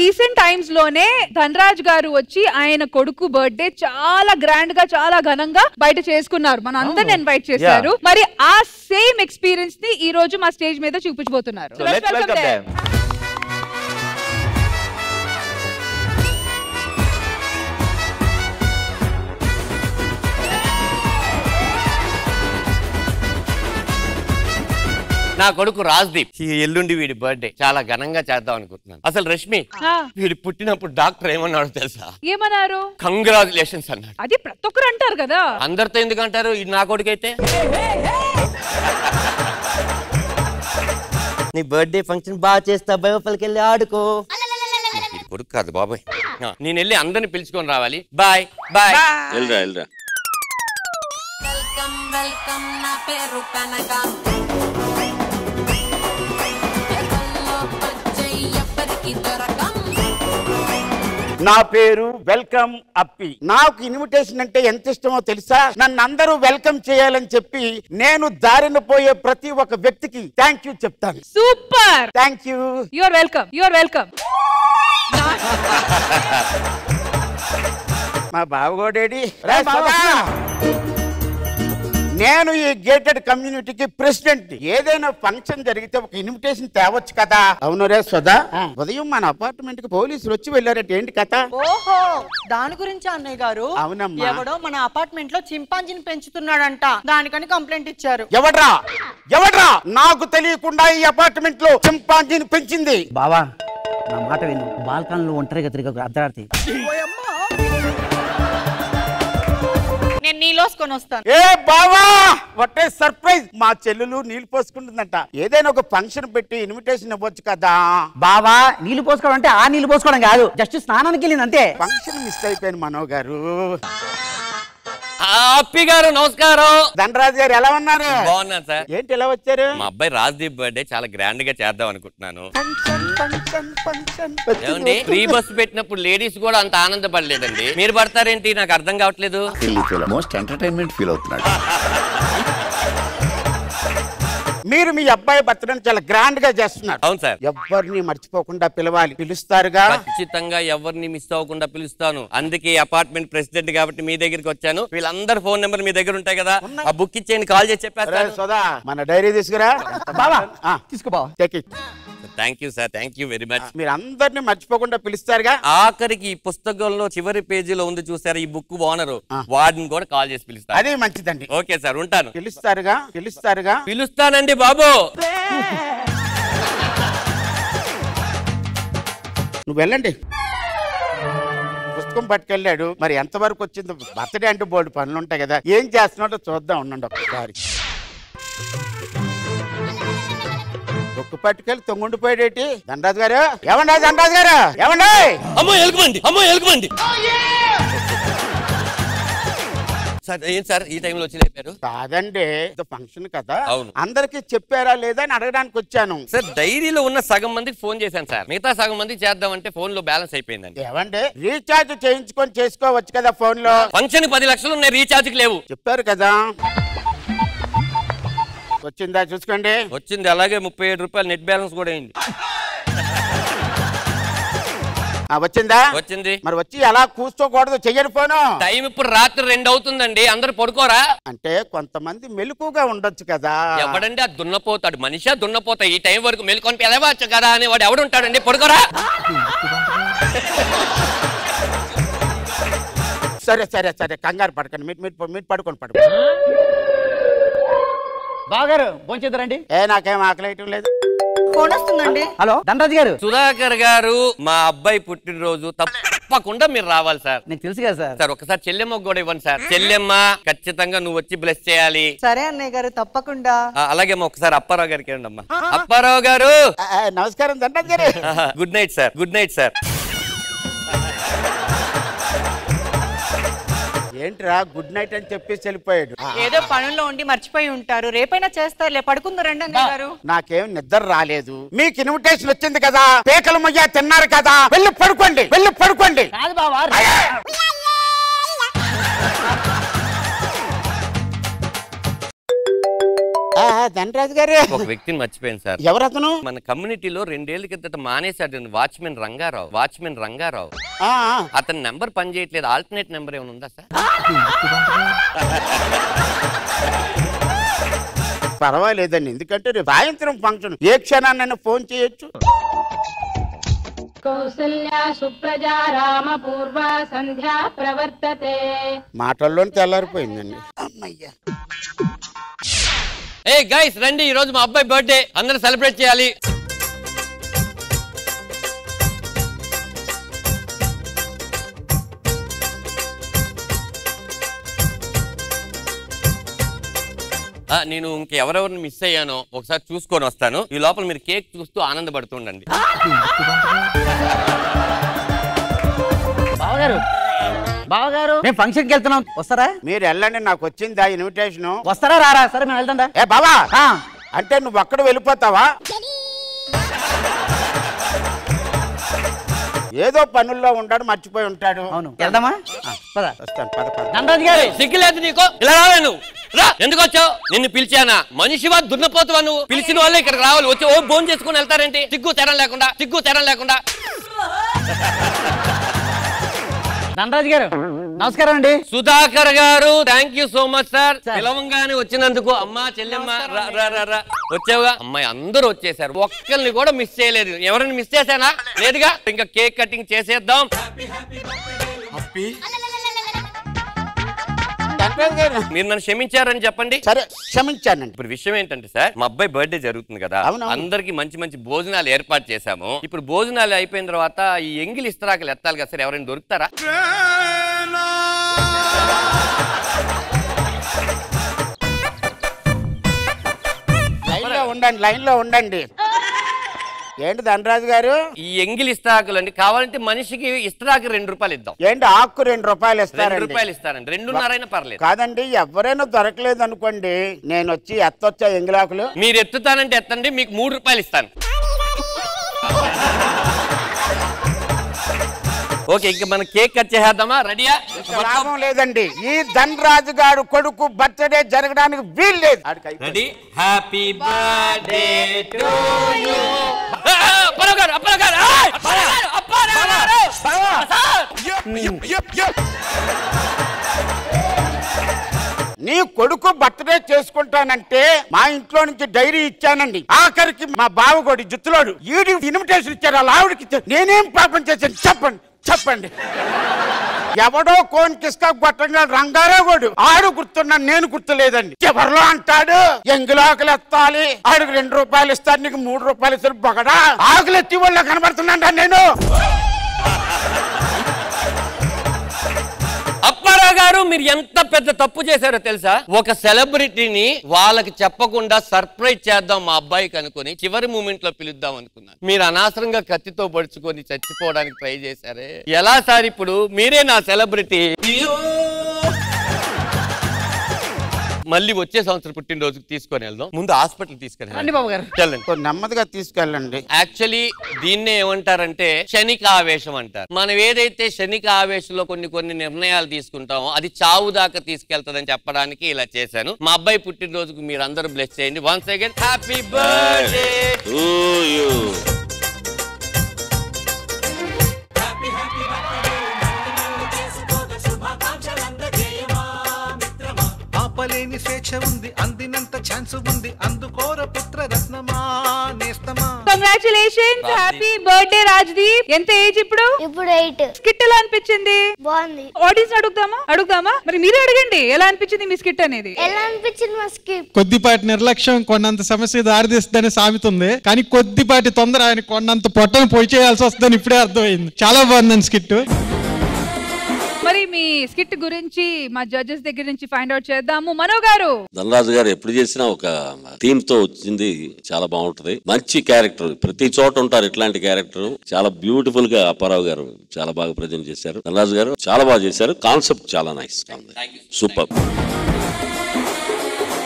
Recent times లోనే ధనరాజ్ గారు వచ్చి ఆయన కొడుకు బర్త్డే చాలా గ్రాండ్ గా చాలా ఘనంగా బయట చేసుకున్నారు. మన అందరిని ఇన్వైట్ చేశారు. మరి ఆ సేమ్ ఎక్స్పీరియన్స్ ని ఈ రోజు మా స్టేజ్ మీద చూపించబోతున్నారు. నా కొడుకు రాజ్దీప్ ఎల్లుండి వీడి బర్త్డే చాలా ఘనంగా చేద్దాం అనుకుంటున్నాను. అసలు రష్మి వీడి పుట్టినప్పుడు డాక్టర్ ఏమన్నాడు తెలుసా? ఏమన్నారు? కంగ్రాచులేషన్స్ అన్నాడు. అది ప్రతి ఒక్కరు అంటారు కదా. అందరితో ఎందుకు అంటారు? ఇది నా కొడుకు అయితే. నీ బర్త్డే ఫంక్షన్ బాగా చేస్తా, బయోపల్కి వెళ్ళి ఆడుకో. కొడుకు కాదు బాబాయ్. నేను వెళ్ళి అందరిని పిలుచుకొని రావాలి. Bye bye. వెళ్ళరా. నా పేరు కనక. నా పేరు వెల్కమ్ అప్పి. నాకు ఇన్విటేషన్ అంటే ఎంత ఇష్టమో తెలుసా? నన్ను అందరూ వెల్కమ్ చేయాలని చెప్పి నేను దారిన పోయే ప్రతి ఒక్క వ్యక్తికి థ్యాంక్ యూ చెప్తాను. Super, thank you. Your welcome, your welcome. మా బావగోడేడి. నేను ఈ గేటెడ్ కమ్యూనిటీకి ప్రెసిడెంట్. ఏదైనా ఫంక్షన్ జరిగితే ఒక ఇన్విటేషన్ తేవచ్చు కదా. అవును రే సుధా, ఉదయం మన అపార్ట్మెంట్ కి పోలీసులు వచ్చి వెళ్ళారట. ఏంటి కథ? ఓహో, దాని గురించి అన్నయ్య గారు. అవునమ్మా. ఎవడో మన అపార్ట్మెంట్ లో చింపాంజీని పెంచుతున్నాడంట, దానికని కంప్లైంట్ ఇచ్చారు. ఎవడ్రా నాకు తెలియకుండా ఈ అపార్ట్మెంట్ లో చింపాంజీని పెంచింది? బావా నా మాట విను. బాల్కన్ లో ఒంటరిగా తిరిగి అర్ధరాత్రి నేను నీళ్ళోసుకొని వస్తాను. ఏ బావా, వాట్ ఏ సర్ప్రైజ్. మా చెల్లెలు నీళ్లు పోసుకుంటుందంట. ఏదైనా ఒక ఫంక్షన్ పెట్టి ఇన్విటేషన్ ఇవ్వచ్చు కదా. బావా నీళ్లు పోసుకోవడం అంటే ఆ నీళ్లు పోసుకోవడం కాదు, జస్ట్ స్నానానికి వెళ్ళింది అంతే. ఫంక్షన్ మిస్ అయిపోయాను మనో గారు. అప్పి గారు నమస్కారం. ధనరాజ్ గారు ఎలా ఉన్నారు? బాగున్నాను సార్. ఏంటి ఎలా వచ్చారు? మా అబ్బాయి రాజ్దీప్ బర్త్డే చాలా గ్రాండ్ గా చేద్దాం అనుకుంటున్నాను. ఫ్రీ బస్ పెట్టినప్పుడు లేడీస్ కూడా అంత ఆనందపడలేదండి. మీరు పడతారేంటి నాకు అర్థం కావట్లేదు. మోస్ట్ ఎంటర్టైన్మెంట్ ఫీల్ అవుతున్నాడు. మీరు మీ అబ్బాయి బర్త్డే చాలా గ్రాండ్ గా చేస్తున్నారు. అవును సార్. ఎవరిని మర్చిపోకుండా పిలవాలి. పిలుస్తారుగా? ఖచ్చితంగా ఎవరిని మిస్ అవ్వకుండా పిలుస్తాను. అందుకే అపార్ట్మెంట్ ప్రెసిడెంట్ కాబట్టి మీ దగ్గరికి వచ్చాను. వీళ్ళందరూ ఫోన్ నెంబర్ మీ దగ్గర ఉంటాయి కదా, ఆ బుక్ ఇచ్చేయండి, కాల్ చేసి చెప్పేస్తాను. సోదా మన డైరీ తీసుకురా. బావా తీసుకో బావా. Take it. Thank you sir, thank you very much. మీరు అందరిని మర్చిపోకుండా పిలుస్తారుగా? ఆఖరికి ఈ పుస్తకంలో చివరి పేజీలో ఉంది చూసారు ఈ బుక్ ఓనరు, వాడిని కూడా కాల్ చేసి పిలుస్తారు. అదే మంచిదండి. ఓకే సార్, ఉంటాను. పిలుస్తారుగా? పిలుస్తానండి బాబు. నువ్వు వెళ్ళండి. పుస్తకం పట్టుకెళ్ళాడు. మరి ఎంతవరకు వచ్చిందో? బర్త్డే అంటే బోర్డు పనులు ఉంటాయి కదా. ఏం చేస్తున్నాడో చూద్దాం. ఉండండి ఒకసారి. బుక్ పట్టుకెళ్ళి తొంగుండిపోయాడేటి ధనరాజ్ గారు. ఏమండి ధనరాజ్ గారు? ఏమండి? అమ్మో ఎలుగుమండి. సార్ ఏం సార్ ఈ టైంలో వచ్చి లేపారు? కాదండి, ఫంక్షన్ కదా. అవును. అందరికి చెప్పారా లేదా అని అడగడానికి వచ్చాను. సార్ డైరీలో ఉన్న సగం మందికి ఫోన్ చేశాను సార్. మిగతా సగం మందికి చేద్దామంటే ఫోన్ లో బ్యాలెన్స్ అయిపోయిందండి. ఏమండి రీఛార్జ్ చేయించుకొని చేసుకోవచ్చు కదా ఫోన్ లో. ఫంక్షన్ 10 లక్షలు ఉన్నాయి, రీఛార్జ్ లేవు. చెప్పారు కదా. వచ్చిందా చూసుకోండి. వచ్చింది. అలాగే 37 రూపాయలు నెట్ బ్యాలెన్స్ కూడా అయింది. వచ్చిందా? వచ్చింది. మరి వచ్చి అలా కూర్చోకూడదు, చెయ్యని ఫోను. టైం ఇప్పుడు రాత్రి 2 అవుతుందండి. అందరు పడుకోరా? అంటే కొంతమంది మెలకుగా ఉండొచ్చు కదా. ఎవడండి ఆ దున్నపోతాడు? మనిషా దున్నపోతా? ఈ టైం వరకు మెలుకొని పిలవచ్చు కదా అని వాడు ఎవడు ఉంటాడండి? పడుకోరా? సరే సరే సరే, కంగారు పడకండి. మీరు పడుకోండి. బావగారు భోంచేద్దారండి. నాకేం ఆకలేయటం లేదు. ఫోన్ వస్తుందండి. హలో ధనరాజ్ గారు. సుధాకర్ గారు, మా అబ్బాయి పుట్టినరోజు తప్పకుండా మీరు రావాలి సార్. నీకు తెలుసు కదా సార్. సార్ ఒకసారి చెల్లెమ్మకు కూడా ఇవ్వండి సార్. చెల్లెమ్మ ఖచ్చితంగా నువ్వు వచ్చి బ్లెస్ చేయాలి. సరే అన్నయ్య గారు, తప్పకుండా. అలాగే ఒకసారి అప్పారావు గారికి ఇవ్వండి అమ్మా. అప్పారావు గారు నమస్కారం ధనరాజ్ గారు. Good night sir. Good night sir. ఏంట్రా గుడ్ నైట్ అని చెప్పేసి వెళ్ళిపోయాడు. ఏదో పనుల్లో ఉండి మర్చిపోయి ఉంటారు, రేపైనా చేస్తారులే. పడుకుందరు రండి అన్నయ్య గారు. నాకేం నిద్ర రాలేదు. మీకు ఇన్విటేషన్ వచ్చింది కదా, పేకల మయ్య తిన్నారు కదా, వెళ్ళి పడుకోండి, వెళ్ళి పడుకోండి. కాదు బావా, ధనరాజు గారు ఒక వ్యక్తిని మర్చిపోయాను సార్. ఎవరతను? మన కమ్యూనిటీలో 2 ఏళ్ల కిందట మానేశాడు వాచ్మెన్ రంగారావు. అతని నెంబర్ పని చేయట్లేదు. ఆల్టర్నేట్ నెంబర్ ఏమైనా ఉందా సార్? పర్వాలేదండి, ఎందుకంటే రేపు సాయంత్రం ఫంక్షన్, ఏ క్షణాన్నైనా ఫోన్ చేయొచ్చు. కౌసల్యా సుప్రజా రామ పూర్వ సంధ్యా ప్రవర్తతే. మాటల్లోనే తెల్లారిపోయిందండి. అమ్మయ్యా. ఏ గైస్ రండి, ఈ రోజు మా అబ్బాయి బర్త్డే, అందరూ సెలబ్రేట్ చేయాలి. నేను ఇంకెవరెవరిని మిస్ అయ్యానో ఒకసారి చూసుకొని వస్తాను. ఈ లోపల మీరు కేక్ చూస్తూ ఆనందపడుతుండండి. బావగారు మేము ఫంక్షన్ కి వెళ్తున్నాం, వస్తారా? మీరు వెళ్ళండి, నాకు వచ్చింది ఆ ఇన్విటేషన్. వస్తారా రారా? సరే మేము వెళ్తాం. ఏ బావా, అంటే నువ్వు అక్కడ వెళ్ళిపోతావా? ఏదో పనుల్లో ఉంటాడు, మర్చిపోయి ఉంటాడు. అవును, వెళ్దామా? వస్తాను, పద పద. ధనరాజు గారు సిగ్గులేదు నీకు? ఇలా రావే నువ్వు, రా. ఎందుకు వచ్చావు? నిన్ను పిలిచానా? మనిషివా దున్నపోతువా నువ్వు? పిలిచిన వాళ్ళే ఇక్కడికి రావాలి, వచ్చి ఓ భోజనం చేసుకుని వెళ్తారేంటి? సిగ్గు తెరం లేకుండా. ధనరాజు గారు నమస్కారం అండి. Sudhakar garu thank you so much sir. పిలవంగానే వచ్చినందుకు. అమ్మా చెల్లెమ్మ రా వచ్చావుగా. అమ్మాయి అందరూ వచ్చేసారు, ఒక్కరిని కూడా మిస్ చేయలేదు. ఎవరైనా మిస్ చేశానా? లేదుగా. ఇంకా కేక్ కటింగ్ చేసేద్దాం. మీరు నన్ను క్షమించారని చెప్పండి. సరే, క్షమించానండి. ఇప్పుడు విషయం ఏంటంటే సార్, మా అబ్బాయి బర్త్డే జరుగుతుంది కదా, అందరికి మంచి భోజనాలు ఏర్పాటు చేశాము. ఇప్పుడు భోజనాలు అయిపోయిన తర్వాత ఈ ఎంగిలి ఇస్తరాకులు ఎత్తాలి కదా సార్, ఎవరైనా దొరుకుతారా? లైన్ లో ఉండండి. ఏంటి ధనరాజు గారు? ఈ ఎంగిలి ఇస్తరాకులు అండి, కావాలంటే మనిషికి ఇస్తరాకు 2 రూపాయలు ఇద్దాం. ఏంటి ఆకు 2 రూపాయలు ఇస్తారు? 2 రూపాయలు ఇస్తారండి. 2.5 పర్లేదు. కాదండి, ఎవరైనా దొరకలేదు అనుకోండి, నేను వచ్చి ఎత్తొచ్చా ఎంగిలాకులు? మీరు ఎత్తుతానంటే ఎత్తండి, మీకు 3 రూపాయలు ఇస్తాను. ఓకే, ఇంకా మనం కేక్ కట్ చేద్దామా? రెడీయా? లాభం లేదండి, ఈ ధనరాజు గారు కొడుకు బర్త్డే జరగడానికి వీలు లేదు. Ready? Happy birthday to you. నీ కొడుకు బర్త్డే చేసుకుంటానంటే మా ఇంట్లో నుంచి డైరీ ఇచ్చానండి. ఆఖరికి మా బావగోడి జుత్తులోడు ఈడి ఇన్విటేషన్ ఇచ్చారు, అలా ఆవిడకి ఇచ్చారు. నేనేం పాపం చేశాను చెప్పండి. ఎవడో కోన్ కిస్కా గొట్టంగా రంగారావుడు ఆడు గుర్తున్నాను, నేను గుర్తులేదండి. ఎవరిలో అంటాడు ఎంగిలాకులు ఎత్తాలి, ఆడికి 2 రూపాయలు ఇస్తాను, నీకు 3 రూపాయలు ఇస్తారు. బొగడా ఆకులు ఎత్తి వాళ్ళు కనబడుతున్నాను నేను. అప్పారావు గారు, మీరు ఎంత పెద్ద తప్పు చేశారో తెలుసా? ఒక సెలబ్రిటీని వాళ్ళకి చెప్పకుండా సర్ప్రైజ్ చేద్దాం మా అబ్బాయికి అనుకుని చివరి మూమెంట్ లో పిలుద్దాం అనుకున్నాను. మీరు అనవసరంగా కత్తితో పడుచుకొని చచ్చిపోవడానికి ట్రై చేశారే. ఎలా సార్, ఇప్పుడు మీరే నా సెలబ్రిటీ. మళ్ళీ వచ్చే సంవత్సరం పుట్టినరోజుకి తీసుకొని వెళ్దాం. ముందు హాస్పిటల్ తీసుకొని వెళ్ళండి, నెమ్మదిగా తీసుకెళ్ళండి. యాక్చువల్లీ దీన్నే ఏమంటారంటే క్షణిక ఆవేశం అంటారు. మనం ఏదైతే క్షణిక ఆవేశంలో కొన్ని నిర్ణయాలు తీసుకుంటామో అది చావు దాకా తీసుకెళ్తుందని చెప్పడానికి ఇలా చేశాను. మా అబ్బాయి పుట్టినరోజుకు మీరు అందరూ బ్లెస్ చేయండి. Once again happy birthday to you. ఆపలేని స్వేచ్ఛ ఉంది, అందినంత ఛాన్స్ ఉంది, అందుకోర పుత్ర రత్నమా నేస్తమా. Congratulations, happy birthday Rajdeep. ఎంత ఏజ్ ఇప్పుడు? ఇప్పుడు 8. స్కిట్ ఎలా అనిపించింది? బాగుంది. ఆడియన్స్ అడుగుదామా? మరి మీరే అడగండి, ఎలా అనిపించింది మీ స్కిట్ అనేది? ఎలా అనిపించింది మా స్కిట్? కొద్దిపాటి నిర్లక్ష్యం కొన్నంత సమస్య దారితీస్తుందని సామెత ఉంది, కానీ కొద్దిపాటి తొందర ఆయన కొన్నంత పొట్టను పొడి చేయాల్సి వస్తుందని ఇప్పుడే అర్థమైంది. చాలా బాగుందని స్కిట్. మరి మీ స్కిట్ గురించి మా జడ్జెస్ దగ్గర నుంచి ఫైండ్ అవుట్ చేద్దాము. మనో గారు, ధనరాజు గారు ఎప్పుడు చేసినా ఒక థీమ్ తో వచ్చింది, చాలా బాగుంటది. మంచి క్యారెక్టర్, ప్రతి చోట ఉంటారు ఇట్లాంటి క్యారెక్టర్. చాలా బ్యూటిఫుల్ గా అప్పారావు గారు చాలా బాగా ప్రజెంట్ చేశారు. ధనరాజు గారు చాలా బాగా చేశారు. కాన్సెప్ట్ చాలా నైస్ గా ఉంది, సూపర్.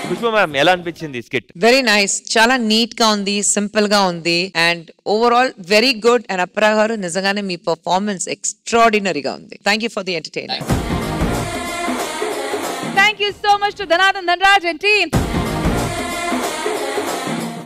పుష్ప మ్యామ్ ఎలా అనిపించింది స్కిట్? వెరీ నైస్, చాలా నీట్ గా ఉంది, సింపుల్ గా ఉంది and overall very good. And Apra garu నిజంగానే మీ పర్ఫార్మెన్స్ ఎక్స్ట్రాడినరీగా ఉంది. Thank you for the entertainment. Thank you so much to Dhanathan, Dhanraj and team.